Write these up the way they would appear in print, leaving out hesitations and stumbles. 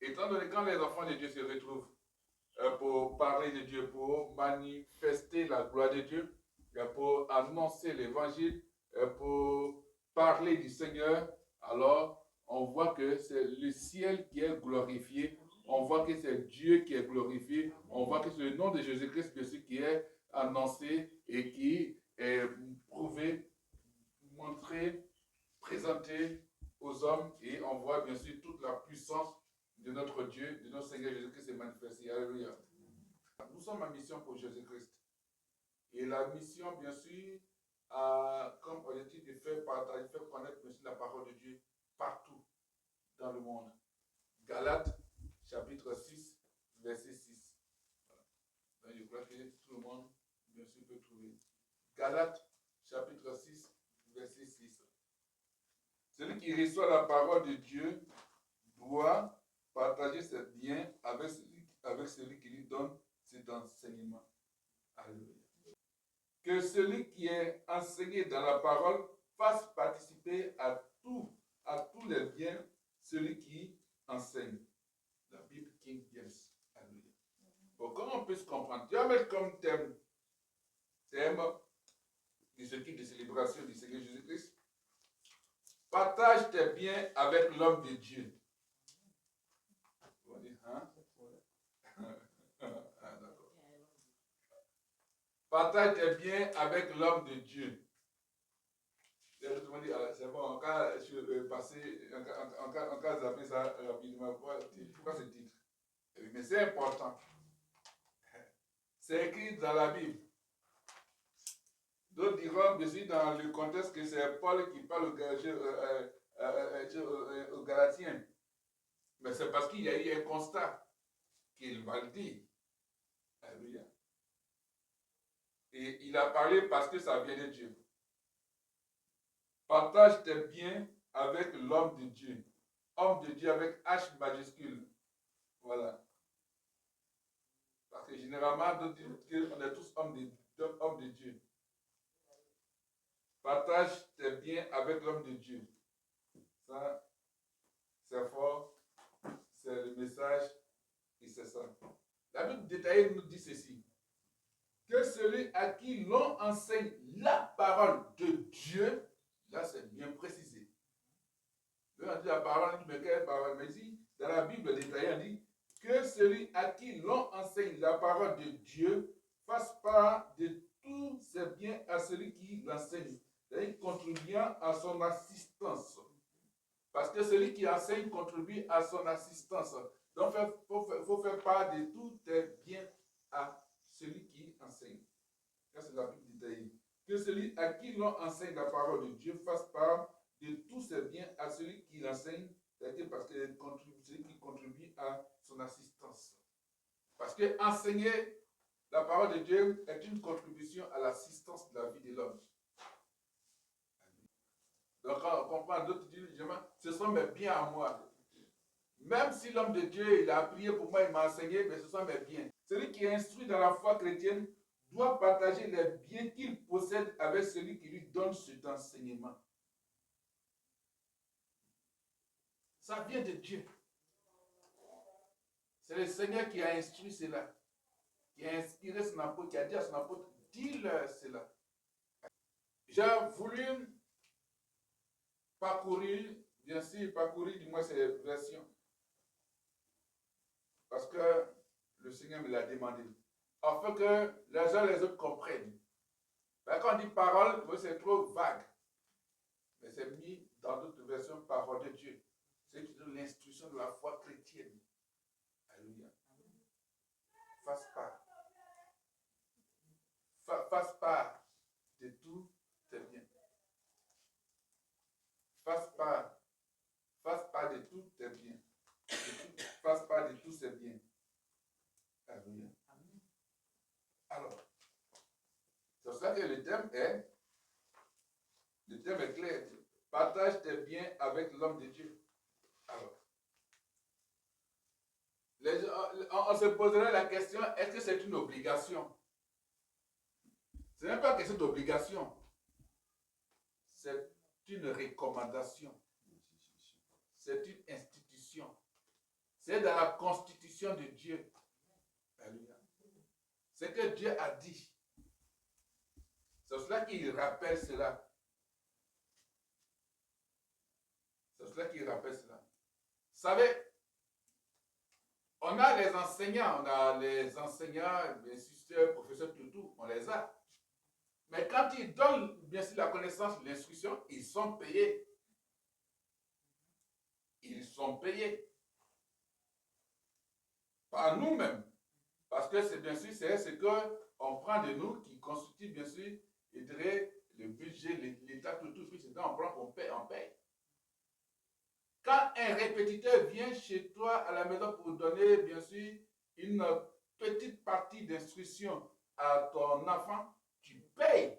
Étant donné quand les enfants de Dieu se retrouvent pour parler de Dieu, pour manifester la gloire de Dieu, pour annoncer l'évangile, pour parler du Seigneur, alors on voit que c'est le ciel qui est glorifié, on voit que c'est Dieu qui est glorifié, on voit que c'est le nom de Jésus-Christ bien sûr qui est annoncé et qui est prouvé, montré, présenté aux hommes, et on voit bien sûr toute la puissance de notre Dieu, de notre Seigneur Jésus-Christ s'est manifesté. Alléluia. Nous sommes en mission pour Jésus-Christ. Et la mission, bien sûr, a comme objectif de faire partager, faire connaître bien sûr, la parole de Dieu partout dans le monde. Galates, chapitre 6, verset 6. Voilà. Donc, je crois que tout le monde, bien sûr, peut trouver. Galates, chapitre 6, verset 6. Celui qui reçoit la parole de Dieu doit partager ses biens avec celui qui lui donne cet enseignement. Alléluia. Que celui qui est enseigné dans la parole fasse participer à tous les biens celui qui enseigne. La Bible King James. Alléluia. Bon, comment on peut se comprendre? Tu vas mettre comme thème de ce type de célébration du Seigneur Jésus-Christ. Partage tes biens avec l'homme de Dieu. On dit, hein? Partage tes biens avec l'homme de Dieu. C'est bon, en cas je vais passer, en cas zapper ça rapidement. Pourquoi ce titre? Mais c'est important. C'est écrit dans la Bible. D'autres diront, bien sûr, dans le contexte que c'est Paul qui parle aux Galatiens. Mais c'est parce qu'il y a eu un constat qu'il va le dire. Alléluia. Et il a parlé parce que ça vient de Dieu. Partage tes biens avec l'homme de Dieu. Homme de Dieu avec H majuscule. Voilà. Parce que généralement, on est tous hommes de Dieu. Partage tes biens avec l'homme de Dieu. Ça, c'est fort. C'est le message et c'est ça. La Bible détaillée nous dit ceci. Que celui à qui l'on enseigne la parole de Dieu, là c'est bien précisé. Là on dit la parole, mais quelle parole? Mais ici, dans la Bible détaillée, on dit que celui à qui l'on enseigne la parole de Dieu fasse part de tous ses biens à celui qui l'enseigne, c'est-à-dire contribuant à son assistance. Parce que celui qui enseigne contribue à son assistance. Donc, il faut faire part de tous tes biens à celui qui enseigne. Ça, c'est la Bible détaillée. Que celui à qui l'on enseigne la parole de Dieu fasse part de tous ses biens à celui qui l'enseigne, c'est-à-dire parce que celui qui contribue à son assistance. Parce que enseigner la parole de Dieu est une contribution à l'assistance de la vie de l'homme. Donc, on comprend, d'autres disent, ce sont mes biens à moi. Même si l'homme de Dieu, il a prié pour moi, il m'a enseigné, mais ce sont mes biens. Celui qui est instruit dans la foi chrétienne doit partager les biens qu'il possède avec celui qui lui donne cet enseignement. Ça vient de Dieu. C'est le Seigneur qui a instruit cela, qui a inspiré son apôtre, qui a dit à son apôtre, dis-leur cela. J'ai voulu parcourir, bien sûr, parcourir du moins ces versions. Parce que le Seigneur me l'a demandé. Afin que les uns et les autres comprennent. Mais quand on dit parole, c'est trop vague. Mais c'est mis dans d'autres versions parole de Dieu. C'est qui donne l'instruction de la foi chrétienne. Alléluia. Fasse part. Fasse part de tous tes biens. Fasse part de tous tes biens. Fasse part de tous ces biens. Alléluia. Alors, c'est pour ça que le thème est clair. Partage tes biens avec l'homme de Dieu. Alors, on se poserait la question, est-ce que c'est une obligation? Ce n'est pas une question d'obligation. C'est une recommandation. C'est une institution. C'est c'est dans la constitution de Dieu. Alléluia. C'est que Dieu a dit. C'est cela qu'il rappelle cela. C'est cela qu'il rappelle cela. Vous savez, on a les enseignants, les instituteurs, professeurs, tout, on les a. Mais quand ils donnent bien sûr la connaissance, l'instruction, ils sont payés. Ils sont payés. Par nous-mêmes. Parce que c'est bien sûr, c'est ce qu'on prend de nous qui constitue bien sûr, je dirais, le budget, l'État, tout, puis c'est ça, on prend, on paye. Quand un répétiteur vient chez toi à la maison pour donner, bien sûr, une petite partie d'instruction à ton enfant, tu payes.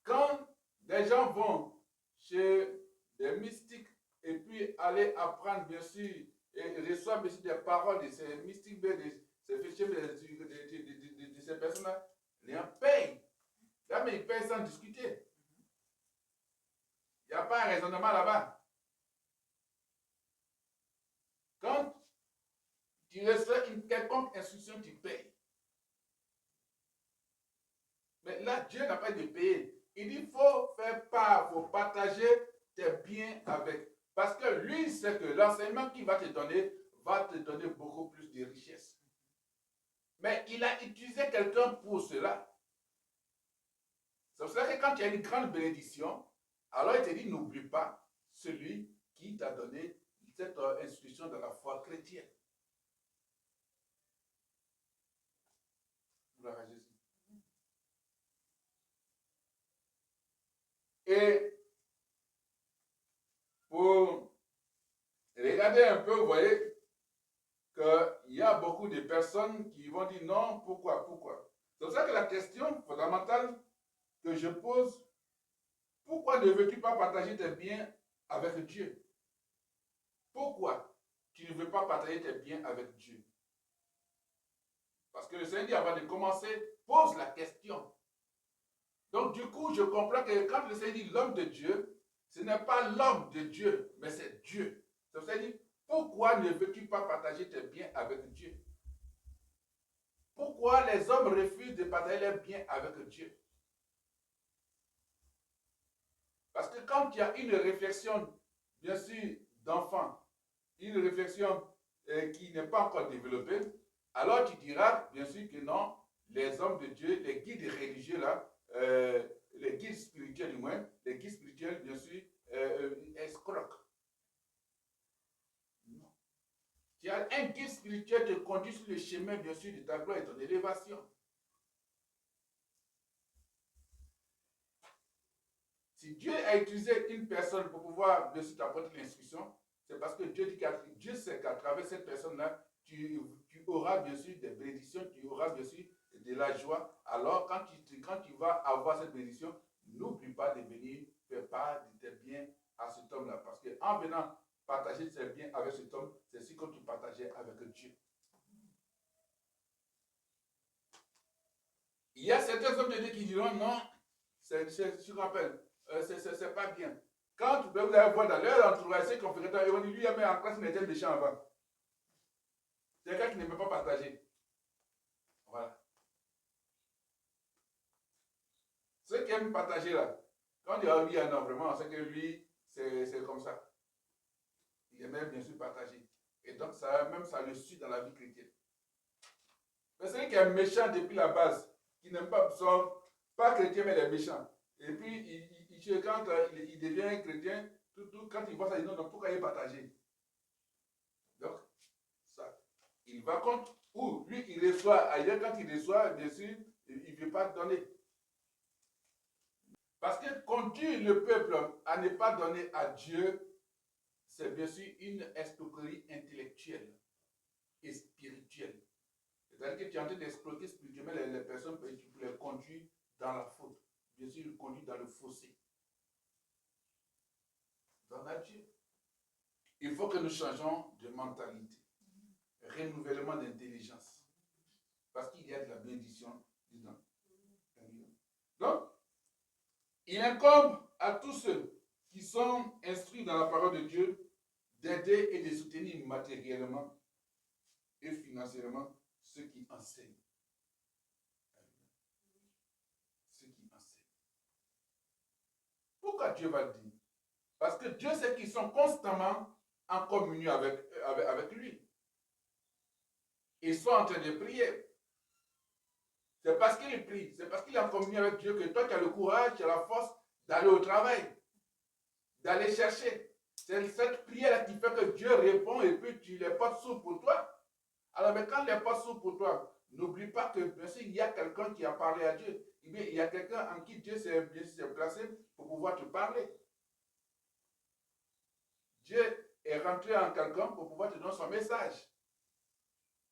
Quand des gens vont chez des mystiques et puis aller apprendre, bien sûr, et reçoivent bien sûr des paroles de ces mystiques, de ces fichiers, de ces personnes-là, les gens payent. Là, mais ils payent sans discuter. Il n'y a pas un raisonnement là-bas. Quand tu reçois une quelconque instruction, tu payes. Mais là, Dieu n'a pas de payer. Il dit, il faut faire part, il faut partager tes biens avec. Parce que lui, c'est que l'enseignement qu'il va te donner beaucoup plus de richesses. Mais il a utilisé quelqu'un pour cela. C'est pour cela que quand tu as une grande bénédiction, alors il te dit, n'oublie pas celui qui t'a donné cette instruction de la foi chrétienne. Gloire à Jésus. Et pour regarder un peu, vous voyez qu'il y a beaucoup de personnes qui vont dire non, pourquoi? C'est pour ça que la question fondamentale que je pose, pourquoi ne veux-tu pas partager tes biens avec Dieu? Pourquoi tu ne veux pas partager tes biens avec Dieu? Parce que le Seigneur dit avant de commencer, pose la question. Donc du coup, je comprends que quand le Seigneur dit l'homme de Dieu, ce n'est pas l'homme de Dieu, mais c'est Dieu. C'est pour ça qu'il dit, pourquoi ne veux-tu pas partager tes biens avec Dieu? Pourquoi les hommes refusent de partager leurs biens avec Dieu? Parce que quand il y a une réflexion, bien sûr, d'enfant, une réflexion qui n'est pas encore développée, alors tu diras, bien sûr, que non, les hommes de Dieu, les guides religieux là, les guides spirituels du moins, les guides spirituels, bien sûr, escroquent. Non. Tu as un guide spirituel te conduit sur le chemin, bien sûr, de ta gloire et de ton élévation. Si Dieu a utilisé une personne pour pouvoir, bien sûr, t'apporter l'instruction, c'est parce que Dieu sait qu'à travers cette personne-là, tu auras bien sûr des bénédictions, tu auras bien sûr de la joie. Alors, quand tu vas avoir cette bénédiction, n'oublie pas de venir faire part de tes biens à cet homme-là. Parce qu'en venant partager tes biens avec cet homme, c'est ce que tu partageais avec Dieu. Il y a certains hommes de Dieu qui diront non, je me rappelle, c'est pas bien. Quand vous allez voir dans leur entourage, ces conférences, ils vont dire lui, il y a en classe, mais il était méchant avant. C'est quelqu'un qui ne peut pas partager. Voilà. Ceux qui aiment partager là, quand on dit oui, non, vraiment, c'est que lui, c'est comme ça. Il aime bien sûr partager. Et donc, ça le suit dans la vie chrétienne. Mais celui qui est méchant depuis la base, qui n'aime pas, pas chrétien, mais il est méchant. Et puis, quand il devient chrétien, quand il voit ça, il dit non, pourquoi il partager? Donc, ça, il va contre, ou lui, il reçoit, ailleurs, quand il reçoit, bien sûr, il ne veut pas donner. Parce que conduire le peuple à ne pas donner à Dieu, c'est bien sûr une escroquerie intellectuelle et spirituelle. C'est-à-dire que tu es en train d'exploiter spirituellement les personnes et tu les conduis dans la faute. Bien sûr, il conduit dans le fossé. Dans la Dieu. Il faut que nous changeons de mentalité. Renouvellement d'intelligence. Parce qu'il y a de la bénédiction dedans. Donc, il incombe à tous ceux qui sont instruits dans la parole de Dieu, d'aider et de soutenir matériellement et financièrement ceux qui enseignent. Ceux qui enseignent. Pourquoi Dieu va le dire? Parce que Dieu sait qu'ils sont constamment en communion avec lui. Ils sont en train de prier. C'est parce qu'il prie, c'est parce qu'il est en communion avec Dieu que toi tu as le courage, tu as la force d'aller au travail, d'aller chercher. C'est cette prière qui fait que Dieu répond et puis tu les portes sous pour toi. Alors, mais quand les portes s'ouvrent pour toi, n'oublie pas que bien sûr, il y a quelqu'un qui a parlé à Dieu. Il y a quelqu'un en qui Dieu s'est placé pour pouvoir te parler. Dieu est rentré en quelqu'un pour pouvoir te donner son message,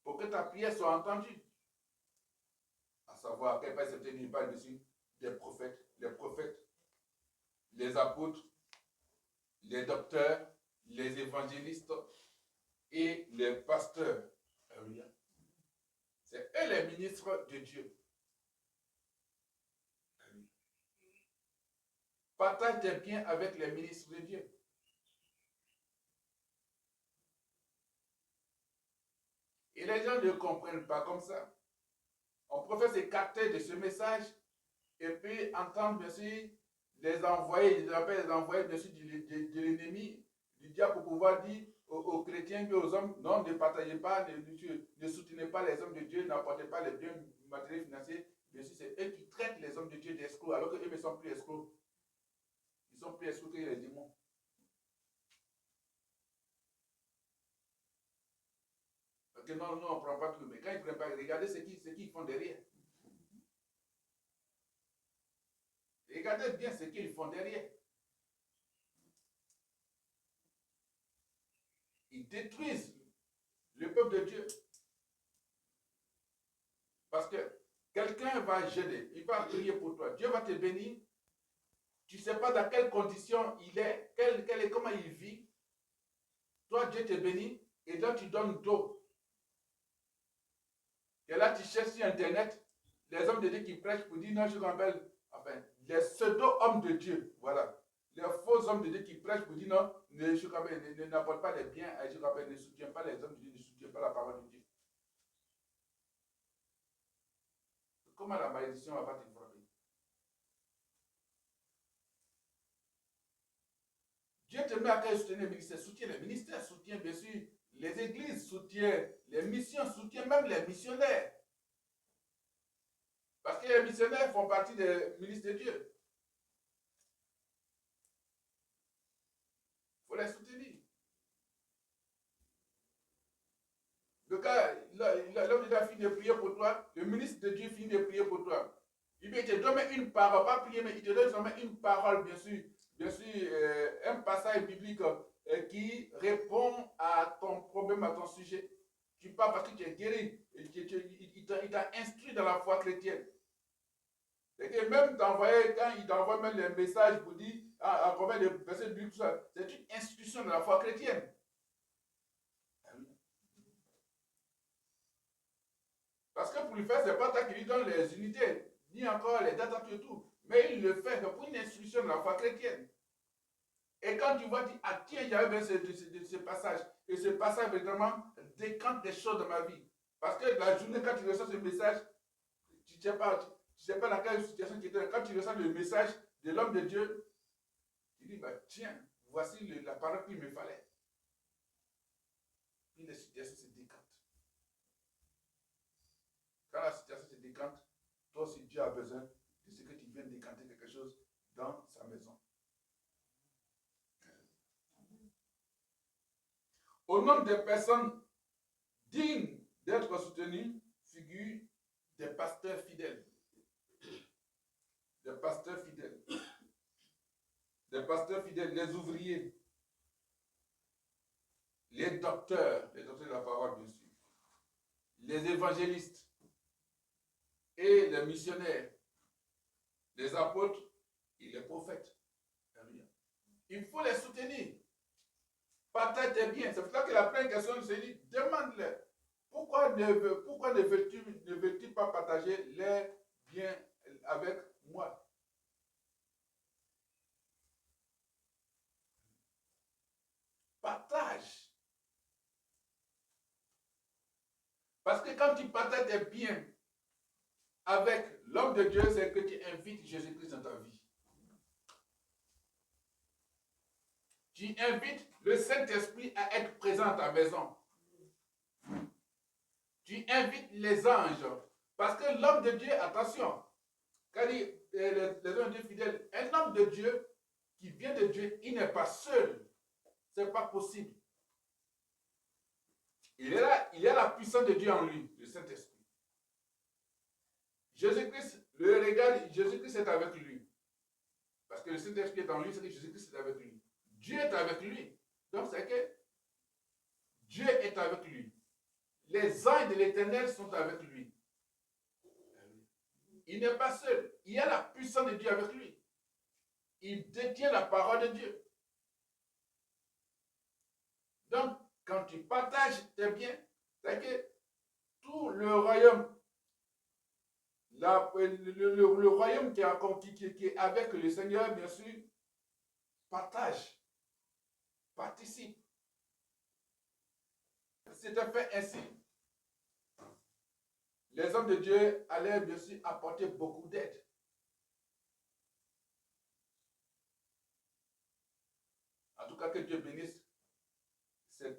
pour que ta prière soit entendue. À savoir, qu'elle passe cette parle dessus des prophètes, les apôtres, les docteurs, les évangélistes et les pasteurs. C'est eux les ministres de Dieu. Partage tes biens avec les ministres de Dieu. Et les gens ne comprennent pas comme ça. On préfère s'écarter de ce message et puis entendre bien sûr les envoyés, les envoyés bien sûr de l'ennemi, du diable pour pouvoir dire aux chrétiens et aux hommes, non, ne partagez pas, ne soutenez pas les hommes de Dieu, n'apportez pas les biens matériels financiers. Bien sûr, c'est eux qui traitent les hommes de Dieu d'escrocs, alors qu'eux ne sont plus escrocs. Ils sont plus escrocs que les démons. Parce que non, on ne prend pas tout. Mais quand ils ne prennent pas, regardez ce qu'ils font derrière. Regardez bien ce qu'ils font derrière. Ils détruisent le peuple de Dieu. Parce que quelqu'un va gêner, il va prier pour toi. Dieu va te bénir. Tu ne sais pas dans quelles conditions il est, comment il vit. Toi, Dieu te bénit et là, tu donnes d'eau. Et là, tu cherches sur Internet les hommes de Dieu qui prêchent pour dire non, je rappelle, enfin, les pseudo-hommes de Dieu, voilà. Les faux hommes de Dieu qui prêchent pour dire non, n'apportent pas les biens, je rappelle, ne soutiennent pas les hommes de Dieu, ne soutiennent pas la parole de Dieu. Comment la malédiction va te frapper? Dieu te met à cœur de soutenir les ministères, soutient les ministères, soutient bien sûr les églises, soutient les missions, soutient même les missionnaires. Parce que les missionnaires font partie des ministres de Dieu. Il faut les soutenir. Le gars, l'homme déjà fini de prier pour toi, le ministre de Dieu finit de prier pour toi. Il te donne une parole, pas prier, mais il te donne seulement une parole, bien sûr, un passage biblique qui répond à ton problème, à ton sujet. Tu parles parce que tu es guéri. Il t'a instruit dans la foi chrétienne. Et que même t'envoyer, quand il t'envoie même les messages pour dire à combien de versets bibliques, c'est une instruction de la foi chrétienne. Parce que pour lui faire, ce n'est pas toi qui lui donne les unités, ni encore les dates et tout. Mais il le fait pour une instruction de la foi chrétienne. Et quand tu vois, tu dis, ah tiens, j'avais besoin de ce passage. Et ce passage, vraiment, décante des choses de ma vie. Parce que la journée, quand tu reçois ce message, tu ne sais pas dans quelle situation tu étais. Quand tu reçois le message de l'homme de Dieu, tu dis, bah, tiens, voici la parole qu'il me fallait. Puis la situation se décante. Quand la situation se décante, toi aussi Dieu a besoin de ce que tu viens décanter quelque chose dans sa maison. Au nom des personnes dignes d'être soutenues, figurent des pasteurs fidèles. Des pasteurs fidèles. Des pasteurs fidèles, les ouvriers, les docteurs de la parole, bien sûr, les évangélistes et les missionnaires, les apôtres et les prophètes. Il faut les soutenir. Partage tes biens. C'est pour ça que la première question, c'est dit, demande-les. Pourquoi ne veux-tu pas partager les biens avec moi? Parce que quand tu partages tes biens avec l'homme de Dieu, c'est que tu invites Jésus-Christ dans ta vie. Tu invites le Saint-Esprit à être présent à ta maison. Tu invites les anges. Parce que l'homme de Dieu, attention, quand il dit les hommes de Dieu fidèles, un homme de Dieu qui vient de Dieu, il n'est pas seul. Ce n'est pas possible. Il a la puissance de Dieu en lui, le Saint-Esprit. Jésus-Christ, le regarde, Jésus-Christ est avec lui. Parce que le Saint-Esprit est en lui, c'est que Jésus-Christ est avec lui. Dieu est avec lui. Donc c'est que Dieu est avec lui. Les anges de l'Éternel sont avec lui. Il n'est pas seul. Il y a la puissance de Dieu avec lui. Il détient la parole de Dieu. Donc, quand tu partages tes biens, c'est que tout le royaume, le royaume qui est avec le Seigneur, bien sûr, partage, participe. C'est un fait ainsi. Les hommes de Dieu allaient bien sûr apporter beaucoup d'aide. En tout cas, que Dieu bénisse ces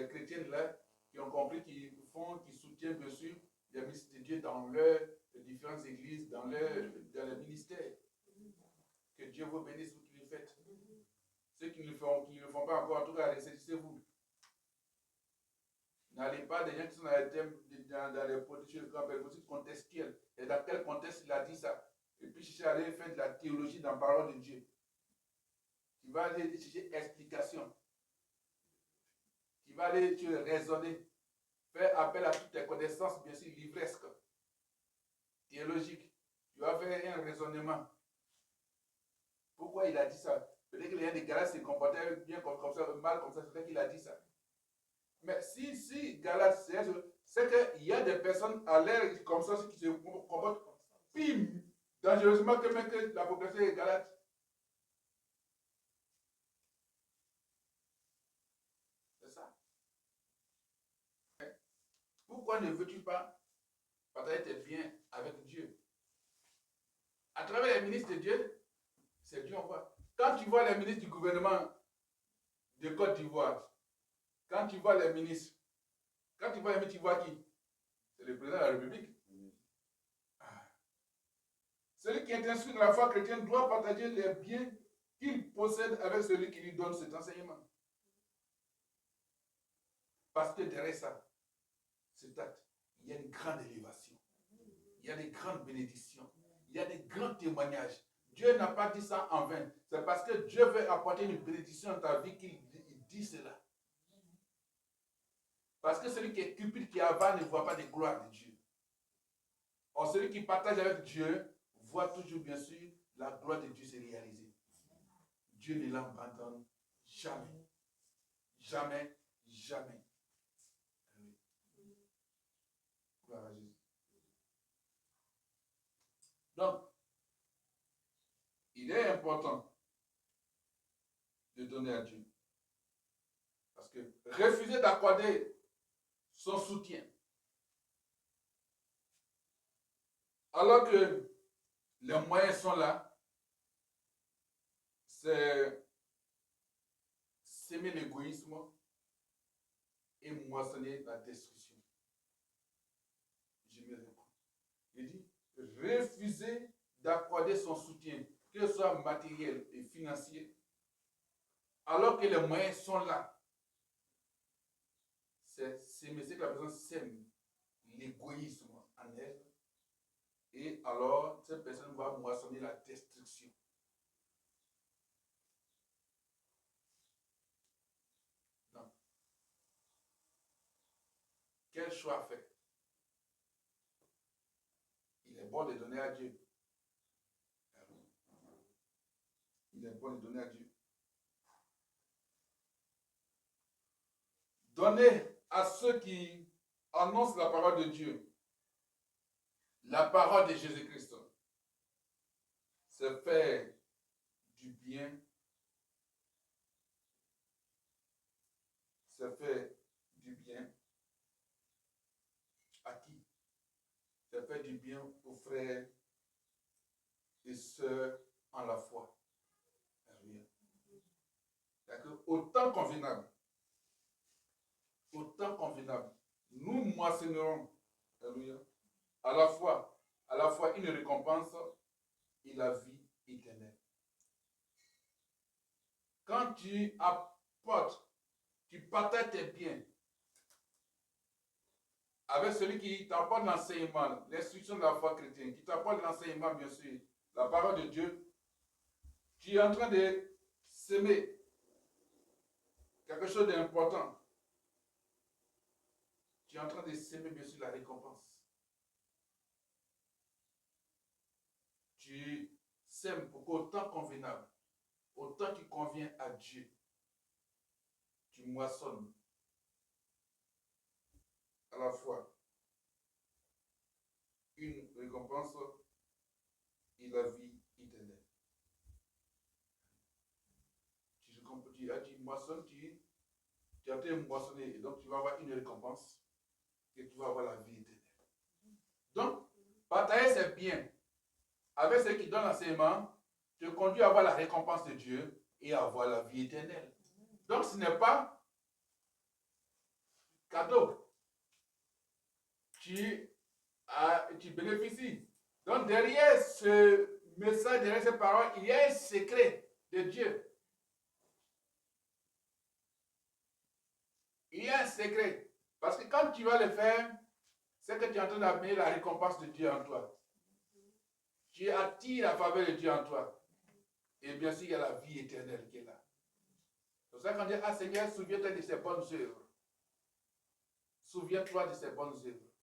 chrétiens-là qui ont compris, qui soutiennent bien sûr les ministres de Dieu dans leurs différentes églises, dans les ministères. Que Dieu vous bénisse, vous qui le faites. Ceux qui ne le font pas encore, en tout cas, ressaisissez-vous. N'allez pas des gens qui sont dans les thèmes, dans les positions contextuelles. Et dans quel contexte il a dit ça? Et puis chercher à aller faire de la théologie dans la parole de Dieu. Tu vas aller chercher explication. Tu vas aller raisonner. Faire appel à toutes tes connaissances, bien sûr, livresques, théologiques. Tu vas faire un raisonnement. Pourquoi il a dit ça? Peut-être que les gens des Galates se comportaient bien comme ça, mal comme ça, c'est peut-être qu'il a dit ça. Mais si Galates, c'est qu'il y a des personnes à l'air comme ça qui se comportent plus dangereusement que même que la population des Galates. C'est ça. Pourquoi ne veux-tu pas partager tes biens avec Dieu? À travers les ministres de Dieu, c'est Dieu on voit. Quand tu vois les ministres du gouvernement de Côte d'Ivoire, quand tu vois les ministres, tu vois qui? C'est le président de la République. Celui qui est instruit dans la foi chrétienne doit partager les biens qu'il possède avec celui qui lui donne cet enseignement. Parce que derrière ça, cet acte, il y a une grande élévation. Il y a des grandes bénédictions. Il y a des grands témoignages. Dieu n'a pas dit ça en vain. C'est parce que Dieu veut apporter une bénédiction dans ta vie qu'il dit cela. Parce que celui qui est cupide, qui avare, ne voit pas de gloire de Dieu. Or, celui qui partage avec Dieu voit toujours, bien sûr, la gloire de Dieu se réaliser. Dieu ne l'abandonne jamais. Jamais, jamais. Gloire à Jésus. Donc, il est important de donner à Dieu. Parce que refuser d'accorder son soutien, alors que les moyens sont là, c'est s'aimer l'égoïsme et moissonner la destruction. Je me réponds. Il dit, refuser d'accorder son soutien, que ce soit matériel et financier, alors que les moyens sont là. C'est que la personne sème l'égoïsme en elle, et alors cette personne va moissonner la destruction. Donc, quel choix faire? Il est bon de donner à Dieu. Il est bon de donner à Dieu. Donner à ceux qui annoncent la parole de Dieu, la parole de Jésus-Christ, c'est faire du bien, c'est faire du bien faire du bien aux frères et sœurs en la foi. Alléluia. D'accord? Autant convenable. Autant convenable. Nous moissonnerons. Alléluia. À la fois une récompense et la vie éternelle. Quand tu apportes, tu partages tes biens avec celui qui t'apporte l'enseignement, l'instruction de la foi chrétienne, qui t'apporte l'enseignement, bien sûr, la parole de Dieu, tu es en train de semer quelque chose d'important. Tu es en train de semer, bien sûr, la récompense. Tu sèmes pour qu'autant convenable, autant qui convient à Dieu, tu moissonnes à la fois une récompense et la vie éternelle. Tu moissonnes, tu as été moissonné, et donc tu vas avoir une récompense et tu vas avoir la vie éternelle. Donc, partager ses biens avec ceux qui donnent l'enseignement te conduit à avoir la récompense de Dieu et à avoir la vie éternelle. Donc, ce n'est pas cadeau. Tu bénéficies. Donc, derrière ce message, derrière ces paroles, il y a un secret de Dieu. Il y a un secret. Parce que quand tu vas le faire, c'est que tu es en train d'amener la récompense de Dieu en toi. Tu attires la faveur de Dieu en toi. Et bien sûr, il y a la vie éternelle qui est là. C'est pour ça qu'on dit, ah Seigneur, souviens-toi de ces bonnes œuvres. Souviens-toi de ces bonnes œuvres.